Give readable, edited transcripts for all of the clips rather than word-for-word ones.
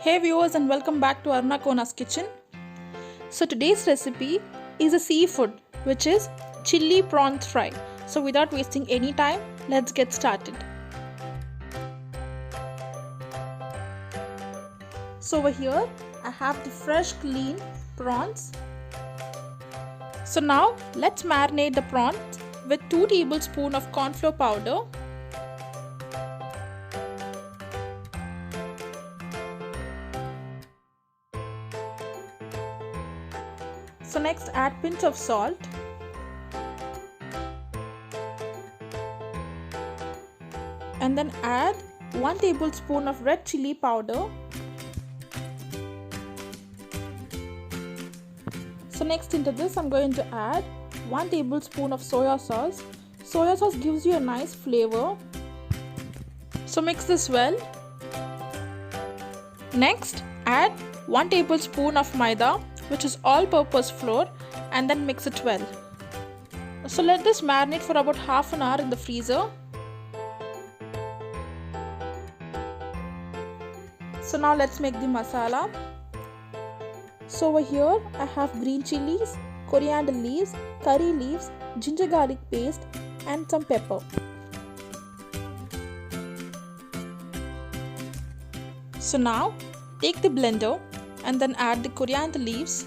Hey viewers, and welcome back to Aruna Kona's kitchen. So today's recipe is a seafood, which is chili prawns fry. So without wasting any time, let's get started. So over here I have the fresh clean prawns. So now let's marinate the prawns with 2 tablespoons of corn flour powder, so next add pinch of salt, and then add 1 tablespoon of red chili powder. So next into this I'm going to add 1 tablespoon of soya sauce. Soya sauce gives you a nice flavor. So mix this well. Next add 1 tablespoon of maida, which is all-purpose flour, and then mix it well. So let this marinate for about half an hour in the freezer. So now let's make the masala. So over here I have green chilies, coriander leaves, curry leaves, ginger garlic paste, and some pepper. So now take the blender and then add the coriander leaves.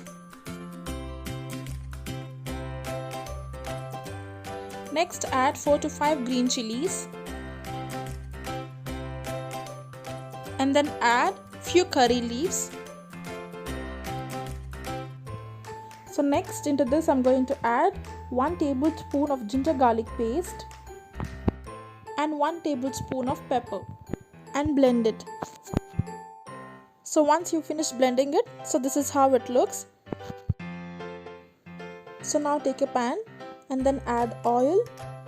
Next add 4 to 5 green chilies, and then add few curry leaves. So next into this I'm going to add 1 tablespoon of ginger garlic paste and 1 tablespoon of pepper and blend it. So once you finish blending it, so this is how it looks. So now take a pan and then add oil.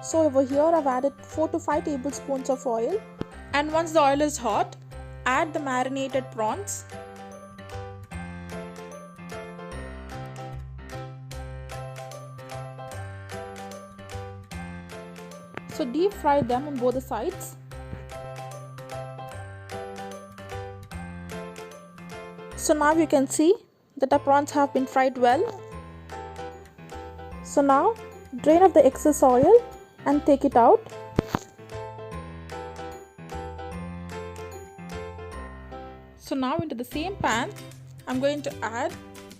So over here I've added 4 to 5 tablespoons of oil, and once the oil is hot, add the marinated prawns. So deep fry them on both the sides. So now you can see that our prawns have been fried well. So now drain off the excess oil and take it out. So now into the same pan I'm going to add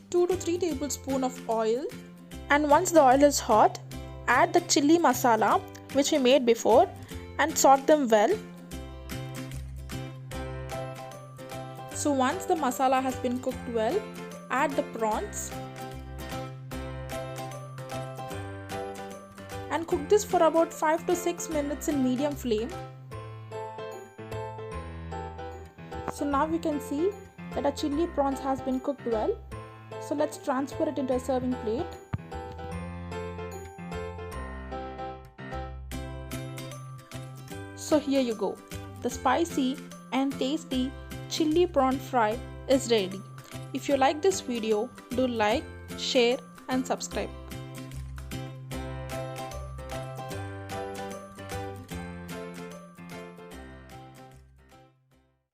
2 to 3 tablespoons of oil, and once the oil is hot, add the chili masala which we made before and saute them well. So once the masala has been cooked well, add the prawns and cook this for about 5 to 6 minutes in medium flame. So now you can see that our chili prawns has been cooked well. So let's transfer it into a serving plate. So here you go. The spicy and tasty chili prawn fry is ready. If you like this video, do like, share and subscribe.